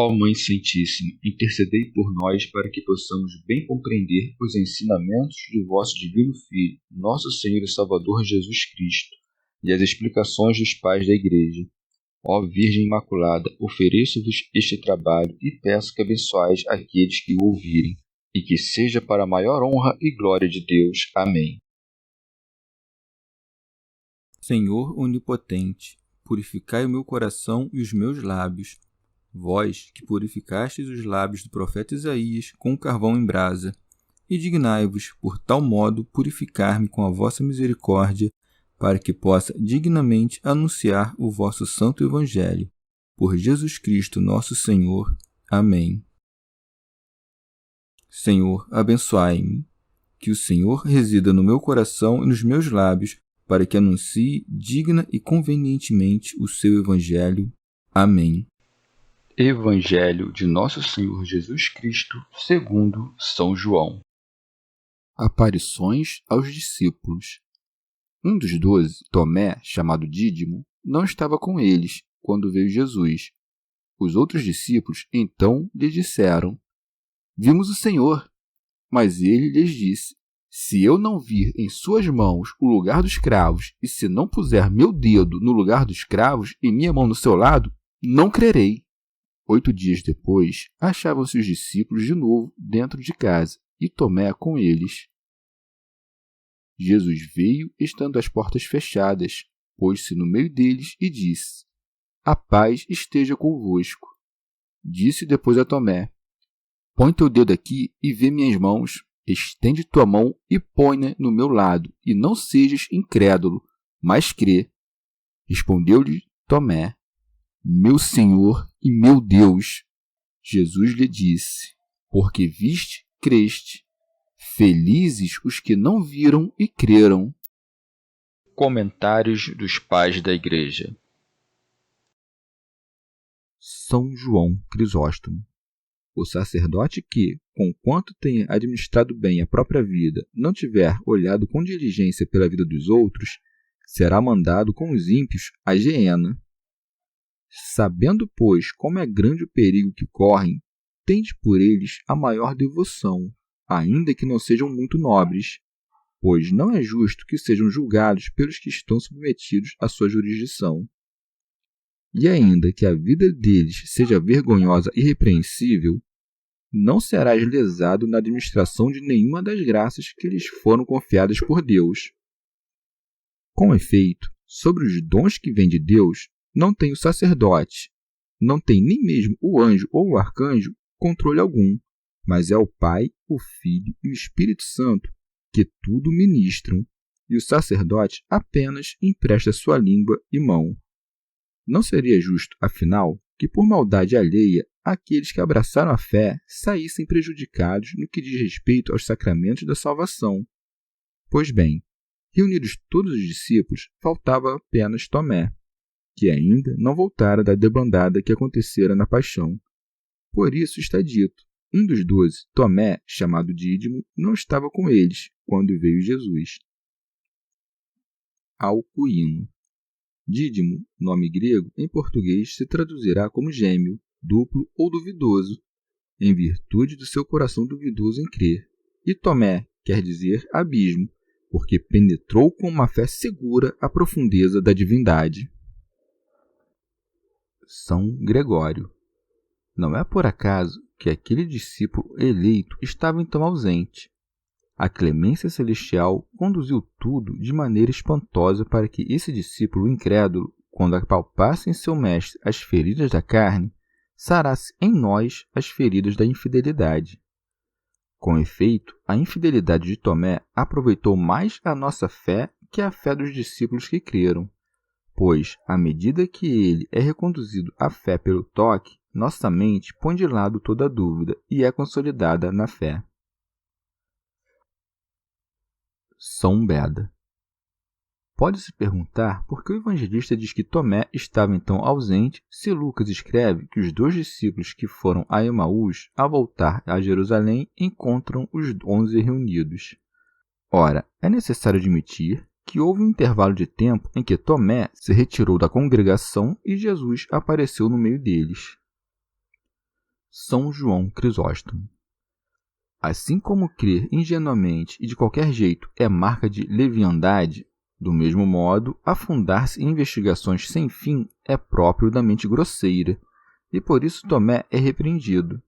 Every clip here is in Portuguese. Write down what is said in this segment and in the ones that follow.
Ó Mãe Santíssima, intercedei por nós para que possamos bem compreender os ensinamentos de vosso Divino Filho, nosso Senhor e Salvador Jesus Cristo, e as explicações dos pais da Igreja. Ó Virgem Imaculada, ofereço-vos este trabalho e peço que abençoeis aqueles que o ouvirem, e que seja para a maior honra e glória de Deus. Amém. Senhor onipotente, purificai o meu coração e os meus lábios. Vós, que purificastes os lábios do profeta Isaías com o carvão em brasa, e dignai-vos, por tal modo, purificar-me com a vossa misericórdia, para que possa dignamente anunciar o vosso santo Evangelho. Por Jesus Cristo, nosso Senhor. Amém. Senhor, abençoai-me. Que o Senhor resida no meu coração e nos meus lábios, para que anuncie digna e convenientemente o seu Evangelho. Amém. Evangelho de Nosso Senhor Jesus Cristo, segundo São João. Aparições aos discípulos. Um dos 12, Tomé, chamado Dídimo, não estava com eles quando veio Jesus. Os outros discípulos então lhe disseram: Vimos o Senhor. Mas ele lhes disse: Se eu não vir em suas mãos o lugar dos cravos, e se não puser meu dedo no lugar dos cravos e minha mão no seu lado, não crerei. 8 dias depois, achavam-se os discípulos de novo dentro de casa, e Tomé com eles. Jesus veio, estando as portas fechadas, pôs-se no meio deles e disse: A paz esteja convosco. Disse depois a Tomé: Põe teu dedo aqui e vê minhas mãos. Estende tua mão e põe-na no meu lado, e não sejas incrédulo, mas crê. Respondeu-lhe Tomé: Meu Senhor e meu Deus. Jesus lhe disse: Porque viste, creste. Felizes os que não viram e creram. Comentários dos pais da Igreja. São João Crisóstomo. O sacerdote que, conquanto tenha administrado bem a própria vida, não tiver olhado com diligência pela vida dos outros, será mandado com os ímpios à geena. Sabendo, pois, como é grande o perigo que correm, tende por eles a maior devoção, ainda que não sejam muito nobres, pois não é justo que sejam julgados pelos que estão submetidos à sua jurisdição. E ainda que a vida deles seja vergonhosa e irrepreensível, não serás lesado na administração de nenhuma das graças que lhes foram confiadas por Deus. Com efeito, sobre os dons que vêm de Deus, não tem o sacerdote, não tem nem mesmo o anjo ou o arcanjo controle algum, mas é o Pai, o Filho e o Espírito Santo que tudo ministram, e o sacerdote apenas empresta sua língua e mão. Não seria justo, afinal, que por maldade alheia aqueles que abraçaram a fé saíssem prejudicados no que diz respeito aos sacramentos da salvação. Pois bem, reunidos todos os discípulos, faltava apenas Tomé, que ainda não voltara da debandada que acontecera na paixão. Por isso está dito: um dos 12, Tomé, chamado Dídimo, não estava com eles quando veio Jesus. Alcuíno. Dídimo, nome grego, em português se traduzirá como gêmeo, duplo ou duvidoso, em virtude do seu coração duvidoso em crer. E Tomé quer dizer abismo, porque penetrou com uma fé segura a profundeza da divindade. São Gregório. Não é por acaso que aquele discípulo eleito estava então ausente. A clemência celestial conduziu tudo de maneira espantosa para que esse discípulo incrédulo, quando apalpasse em seu mestre as feridas da carne, sarasse em nós as feridas da infidelidade. Com efeito, a infidelidade de Tomé aproveitou mais a nossa fé que a fé dos discípulos que creram, pois, à medida que ele é reconduzido à fé pelo toque, nossa mente põe de lado toda dúvida e é consolidada na fé. São Beda. Pode-se perguntar por que o evangelista diz que Tomé estava então ausente, se Lucas escreve que os 2 discípulos que foram a Emaús, ao voltar a Jerusalém, encontram os 11 reunidos. Ora, é necessário admitir que houve um intervalo de tempo em que Tomé se retirou da congregação e Jesus apareceu no meio deles. São João Crisóstomo. Assim como crer ingenuamente e de qualquer jeito é marca de leviandade, do mesmo modo, afundar-se em investigações sem fim é próprio da mente grosseira, e por isso Tomé é repreendido.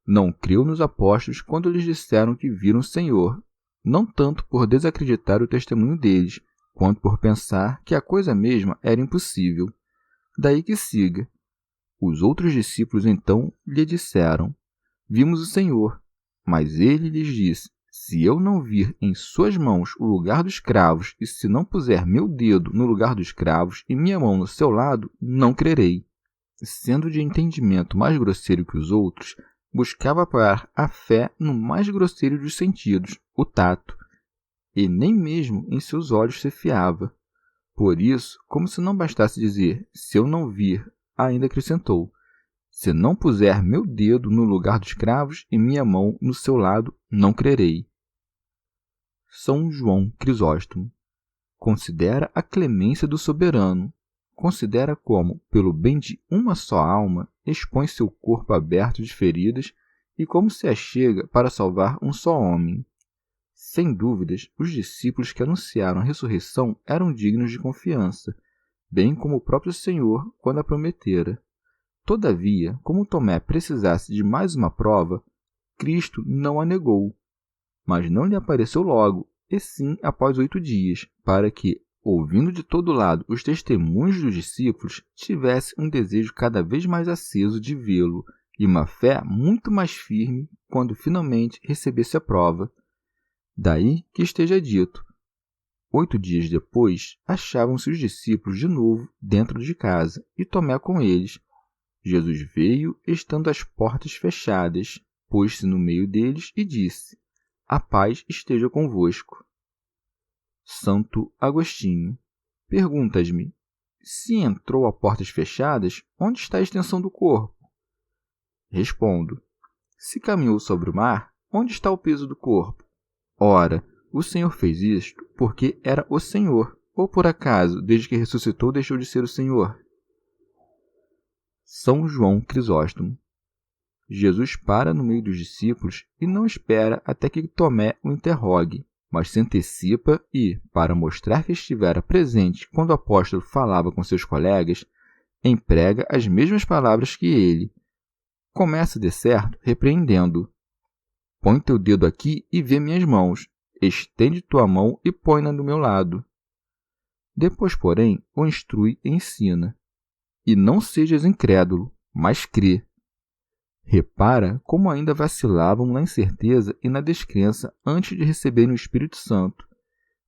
Não creu nos apóstolos quando lhes disseram que viram o Senhor, não tanto por desacreditar o testemunho deles, quanto por pensar que a coisa mesma era impossível. Daí que siga. Os outros discípulos então lhe disseram: Vimos o Senhor. Mas ele lhes disse: Se eu não vir em suas mãos o lugar dos cravos, e se não puser meu dedo no lugar dos cravos e minha mão no seu lado, não crerei. Sendo de entendimento mais grosseiro que os outros, buscava apoiar a fé no mais grosseiro dos sentidos, o tato, e nem mesmo em seus olhos se fiava. Por isso, como se não bastasse dizer: Se eu não vir, ainda acrescentou: Se não puser meu dedo no lugar dos cravos e minha mão no seu lado, não crerei. São João Crisóstomo. Considera a clemência do soberano. Considera como, pelo bem de uma só alma, expõe seu corpo aberto de feridas e como se achega para salvar um só homem. Sem dúvidas, os discípulos que anunciaram a ressurreição eram dignos de confiança, bem como o próprio Senhor quando a prometera. Todavia, como Tomé precisasse de mais uma prova, Cristo não a negou, mas não lhe apareceu logo, e sim após 8 dias, para que, ouvindo de todo lado os testemunhos dos discípulos, tivesse um desejo cada vez mais aceso de vê-lo e uma fé muito mais firme quando finalmente recebesse a prova. Daí que esteja dito: 8 dias depois, achavam-se os discípulos de novo dentro de casa, e Tomé com eles. Jesus veio, estando as portas fechadas, pôs-se no meio deles e disse: A paz esteja convosco. Santo Agostinho. Perguntas-me: se entrou a portas fechadas, onde está a extensão do corpo? Respondo: se caminhou sobre o mar, onde está o peso do corpo? Ora, o Senhor fez isto porque era o Senhor, ou por acaso, desde que ressuscitou, deixou de ser o Senhor? São João Crisóstomo. Jesus para no meio dos discípulos e não espera até que Tomé o interrogue, mas se antecipa e, para mostrar que estivera presente quando o apóstolo falava com seus colegas, emprega as mesmas palavras que ele. Começa, de certo, repreendendo: Põe teu dedo aqui e vê minhas mãos. Estende tua mão e põe-na do meu lado. Depois, porém, o instrui e ensina: E não sejas incrédulo, mas crê. Repara como ainda vacilavam na incerteza e na descrença antes de receberem o Espírito Santo.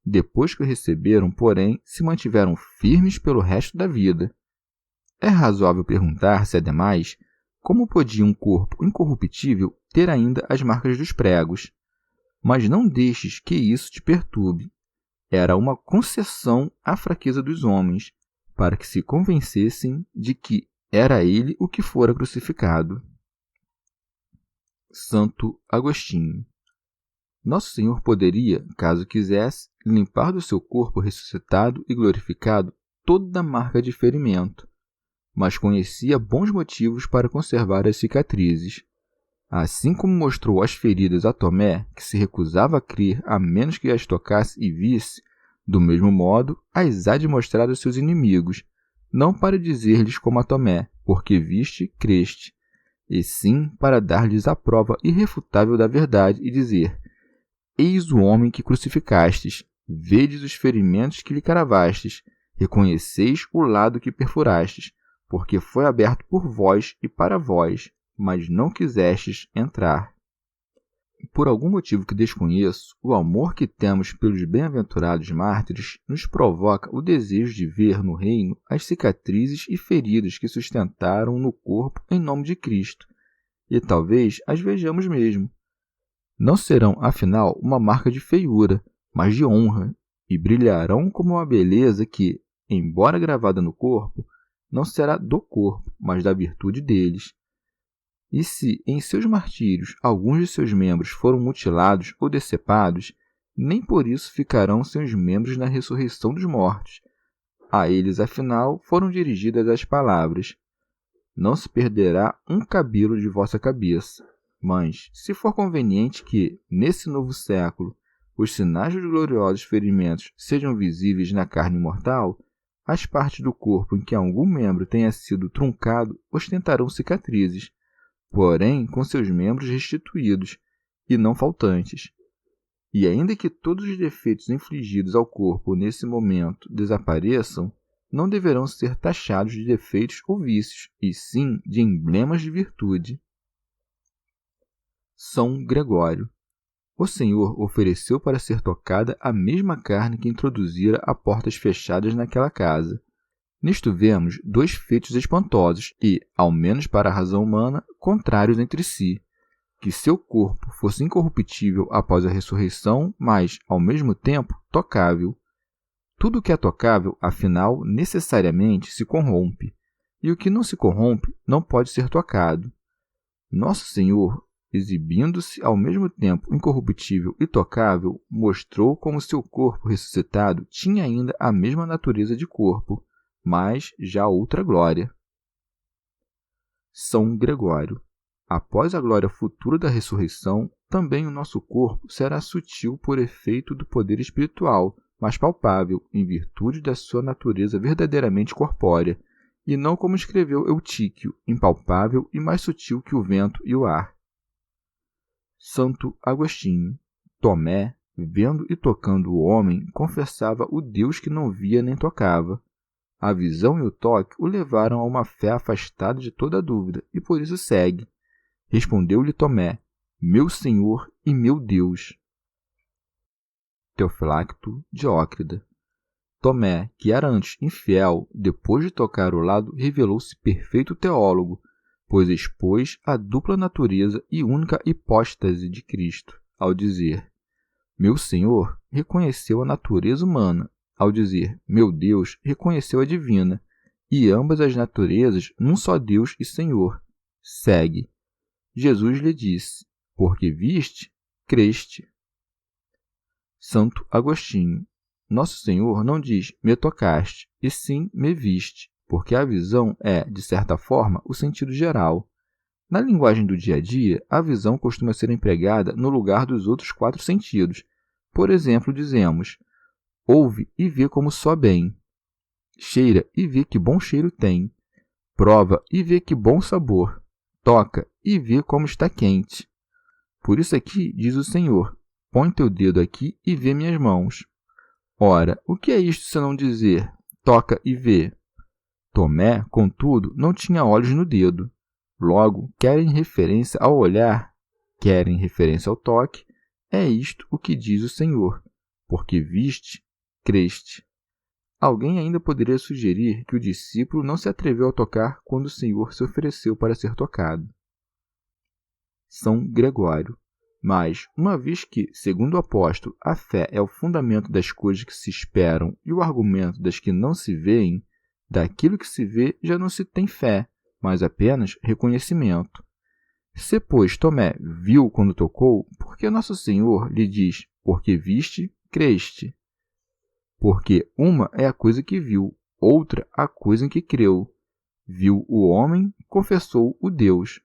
Depois que o receberam, porém, se mantiveram firmes pelo resto da vida. É razoável perguntar-se, ademais, como podia um corpo incorruptível ter ainda as marcas dos pregos? Mas não deixes que isso te perturbe. Era uma concessão à fraqueza dos homens, para que se convencessem de que era ele o que fora crucificado. Santo Agostinho. Nosso Senhor poderia, caso quisesse, limpar do seu corpo ressuscitado e glorificado toda marca de ferimento, mas conhecia bons motivos para conservar as cicatrizes. Assim como mostrou as feridas a Tomé, que se recusava a crer a menos que as tocasse e visse, do mesmo modo as há de mostrar aos seus inimigos, não para dizer-lhes como a Tomé, porque viste, creste, e sim para dar-lhes a prova irrefutável da verdade e dizer: Eis o homem que crucificastes, vedes os ferimentos que lhe cravastes, reconheceis o lado que perfurastes, porque foi aberto por vós e para vós, mas não quisestes entrar. Por algum motivo que desconheço, o amor que temos pelos bem-aventurados mártires nos provoca o desejo de ver no reino as cicatrizes e feridas que sustentaram no corpo em nome de Cristo, e talvez as vejamos mesmo. Não serão, afinal, uma marca de feiura, mas de honra, e brilharão como uma beleza que, embora gravada no corpo, não será do corpo, mas da virtude deles. E se, em seus martírios, alguns de seus membros foram mutilados ou decepados, nem por isso ficarão sem os membros na ressurreição dos mortos. A eles, afinal, foram dirigidas as palavras: não se perderá um cabelo de vossa cabeça. Mas, se for conveniente que, nesse novo século, os sinais dos gloriosos ferimentos sejam visíveis na carne mortal, as partes do corpo em que algum membro tenha sido truncado ostentarão cicatrizes, porém com seus membros restituídos, e não faltantes. E ainda que todos os defeitos infligidos ao corpo nesse momento desapareçam, não deverão ser taxados de defeitos ou vícios, e sim de emblemas de virtude. São Gregório. O Senhor ofereceu para ser tocada a mesma carne que introduzira a portas fechadas naquela casa. Nisto vemos dois feitos espantosos e, ao menos para a razão humana, contrários entre si. Que seu corpo fosse incorruptível após a ressurreição, mas, ao mesmo tempo, tocável. Tudo o que é tocável, afinal, necessariamente se corrompe, e o que não se corrompe não pode ser tocado. Nosso Senhor, exibindo-se ao mesmo tempo incorruptível e tocável, mostrou como seu corpo ressuscitado tinha ainda a mesma natureza de corpo, mas já outra glória. São Gregório. Após a glória futura da ressurreição, também o nosso corpo será sutil por efeito do poder espiritual, mas palpável, em virtude da sua natureza verdadeiramente corpórea, e não como escreveu Eutíquio, impalpável e mais sutil que o vento e o ar. Santo Agostinho. Tomé, vendo e tocando o homem, confessava o Deus que não via nem tocava. A visão e o toque o levaram a uma fé afastada de toda dúvida, e por isso segue. Respondeu-lhe Tomé: meu Senhor e meu Deus. Teofilacto Diócrida. Tomé, que era antes infiel, depois de tocar o lado, revelou-se perfeito teólogo, pois expôs a dupla natureza e única hipóstase de Cristo, ao dizer: meu Senhor, reconheceu a natureza humana, ao dizer: meu Deus, reconheceu a divina, e ambas as naturezas num só Deus e Senhor. Segue. Jesus lhe disse: porque viste, creste. Santo Agostinho. Nosso Senhor não diz me tocaste, e sim me viste, porque a visão é, de certa forma, o sentido geral. Na linguagem do dia a dia, a visão costuma ser empregada no lugar dos outros 4 sentidos. Por exemplo, dizemos: ouve e vê como soa bem, cheira e vê que bom cheiro tem, prova e vê que bom sabor, toca e vê como está quente. Por isso aqui diz o Senhor: põe teu dedo aqui e vê minhas mãos. Ora, o que é isto senão dizer: toca e vê? Tomé, contudo, não tinha olhos no dedo. Logo, quer em referência ao olhar, quer em referência ao toque, é isto o que diz o Senhor: porque viste, creste. Alguém ainda poderia sugerir que o discípulo não se atreveu a tocar quando o Senhor se ofereceu para ser tocado. São Gregório. Mas, uma vez que, segundo o apóstolo, a fé é o fundamento das coisas que se esperam e o argumento das que não se veem, daquilo que se vê já não se tem fé, mas apenas reconhecimento. Se, pois, Tomé viu quando tocou, por que nosso Senhor lhe diz: porque viste, creste? Porque uma é a coisa que viu, outra a coisa em que creu. Viu o homem, confessou o Deus.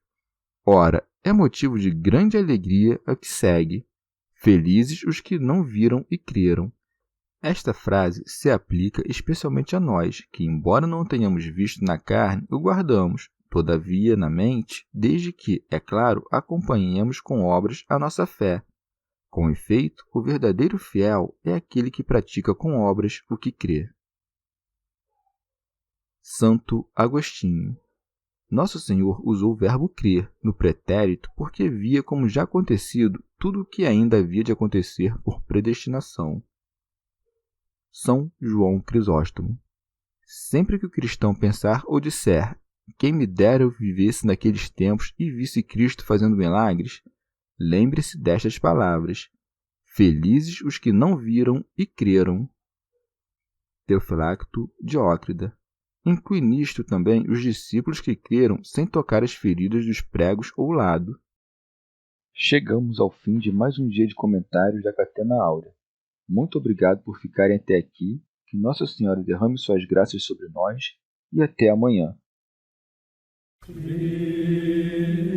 Ora, é motivo de grande alegria a que segue: felizes os que não viram e creram. Esta frase se aplica especialmente a nós, que, embora não tenhamos visto na carne, o guardamos, todavia, na mente, desde que, é claro, acompanhemos com obras a nossa fé. Com efeito, o verdadeiro fiel é aquele que pratica com obras o que crê. Santo Agostinho. Nosso Senhor usou o verbo crer no pretérito porque via como já acontecido tudo o que ainda havia de acontecer por predestinação. São João Crisóstomo. Sempre que o cristão pensar ou disser: quem me dera eu vivesse naqueles tempos e visse Cristo fazendo milagres, lembre-se destas palavras: felizes os que não viram e creram. Teofilacto Diócrida. Inclui nisto também os discípulos que creram sem tocar as feridas dos pregos ou lado. Chegamos ao fim de mais um dia de comentários da Catena Áurea. Muito obrigado por ficarem até aqui, que Nossa Senhora derrame suas graças sobre nós e até amanhã. Kyrie